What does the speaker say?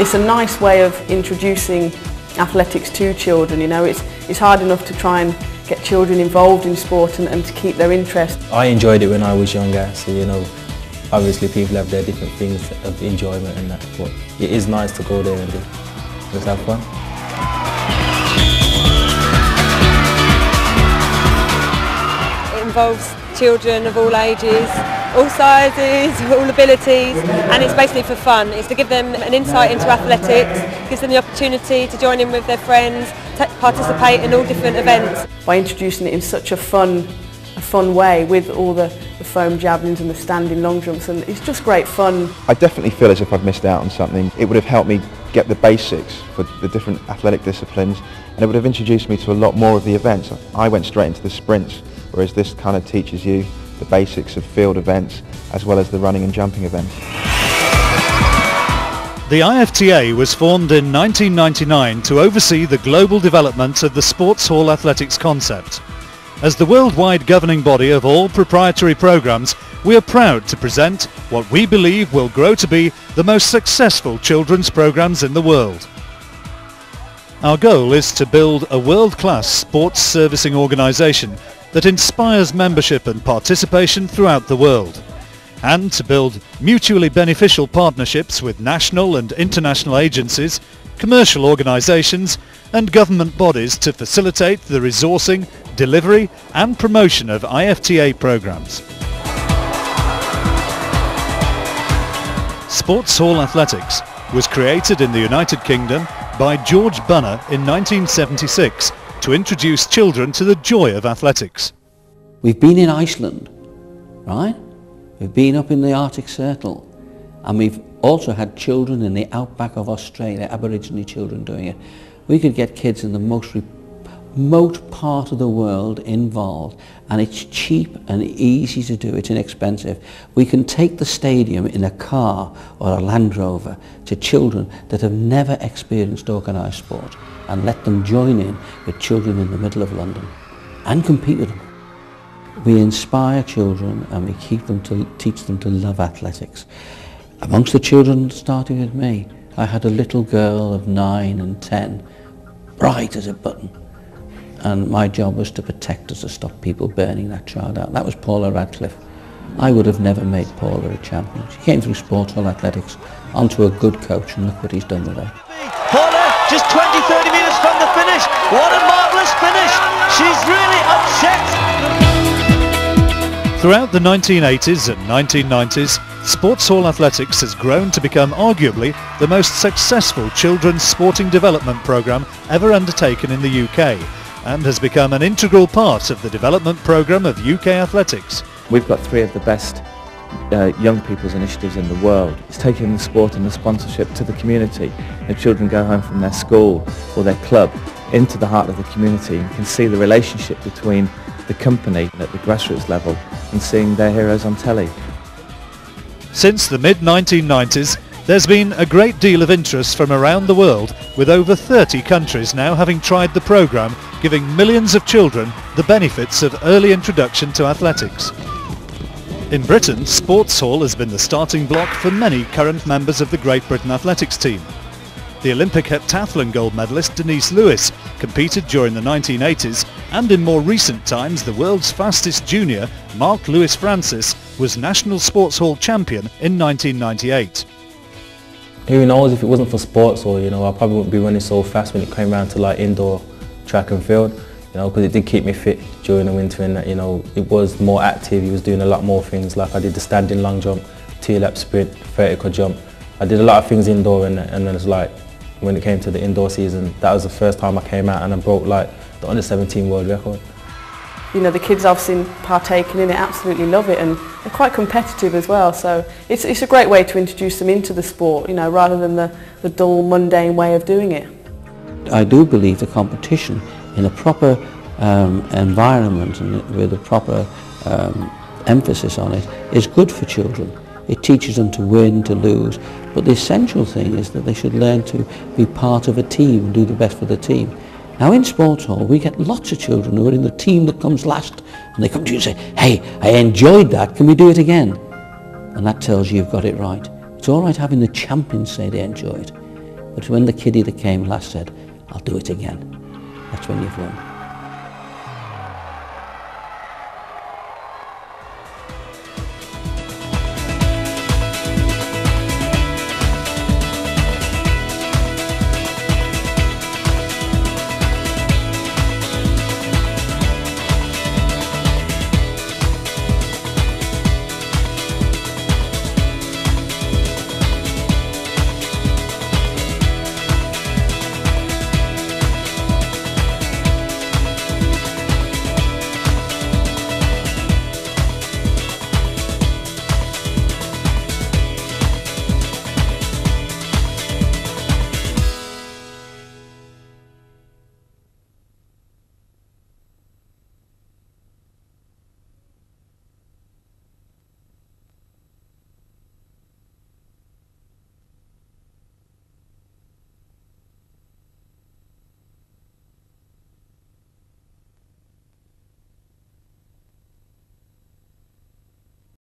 It's a nice way of introducing athletics to children. You know, it's hard enough to try and get children involved in sport and to keep their interest. I enjoyed it when I was younger, so you know, obviously people have their different things of enjoyment and that, but it is nice to go there and just have fun. It involves children of all ages, all sizes, all abilities, and it's basically for fun. It's to give them an insight into athletics, gives them the opportunity to join in with their friends, participate in all different events. By introducing it in such a fun way with all the foam javelins and the standing long jumps, and it's just great fun. I definitely feel as if I'd missed out on something. It would have helped me get the basics for the different athletic disciplines, and it would have introduced me to a lot more of the events. I went straight into the sprints, whereas this kind of teaches you the basics of field events as well as the running and jumping events. The IFTA was formed in 1999 to oversee the global development of the Sportshall Athletics concept. As the worldwide governing body of all proprietary programs, we are proud to present what we believe will grow to be the most successful children's programs in the world. Our goal is to build a world-class sports servicing organisation that inspires membership and participation throughout the world, and to build mutually beneficial partnerships with national and international agencies, commercial organisations and government bodies to facilitate the resourcing, delivery and promotion of IFTA programmes. Sportshall Athletics was created in the United Kingdom by George Bunner in 1976 to introduce children to the joy of athletics. We've been in Iceland, right? We've been up in the Arctic Circle, and we've also had children in the outback of Australia, Aboriginal children doing it. We could get kids in the most remote part of the world involved, and it's cheap and easy to do, it's inexpensive. We can take the stadium in a car or a Land Rover to children that have never experienced organised sport and let them join in with children in the middle of London and compete with them. We inspire children and we teach them to love athletics. Amongst the children starting with me, I had a little girl of 9 and 10, bright as a button. And my job was to protect her, to stop people burning that child out. That was Paula Radcliffe. I would have never made Paula a champion. She came through Sportshall Athletics onto a good coach, and look what he's done with her. Paula, just 20-30 metres from the finish. What a marvellous finish. She's really upset. Throughout the 1980s and 1990s, Sportshall Athletics has grown to become arguably the most successful children's sporting development programme ever undertaken in the UK, and has become an integral part of the development programme of UK athletics. We've got 3 of the best young people's initiatives in the world. It's taking the sport and the sponsorship to the community. The children go home from their school or their club into the heart of the community and can see the relationship between the company at the grassroots level and seeing their heroes on telly. Since the mid-1990s, there's been a great deal of interest from around the world, with over 30 countries now having tried the programme, giving millions of children the benefits of early introduction to athletics. In Britain, Sportshall has been the starting block for many current members of the Great Britain athletics team. The Olympic heptathlon gold medalist Denise Lewis competed during the 1980s, and in more recent times the world's fastest junior, Mark Lewis Francis, was national Sportshall champion in 1998. Who knows, if it wasn't for Sportshall, you know, I probably wouldn't be running so fast when it came around to like indoor track and field, you know, because it did keep me fit during the winter, and that, you know, it was more active. He was doing a lot more things, like I did the standing long jump, 2-lap sprint, vertical jump. I did a lot of things indoor, and then it's like, when it came to the indoor season, that was the first time I came out and I broke like the under-17 world record. You know, the kids I've seen partaking in it absolutely love it, and they're quite competitive as well, so it's a great way to introduce them into the sport, you know, rather than the dull, mundane way of doing it. I do believe the competition in a proper environment and with a proper emphasis on it is good for children. It teaches them to win, to lose, but the essential thing is that they should learn to be part of a team and do the best for the team. Now in Sportshall we get lots of children who are in the team that comes last, and they come to you and say, hey, I enjoyed that, can we do it again? And that tells you you've got it right. It's all right having the champions say they enjoyed. But when the kiddie that came last said, I'll do it again, that's when you've won.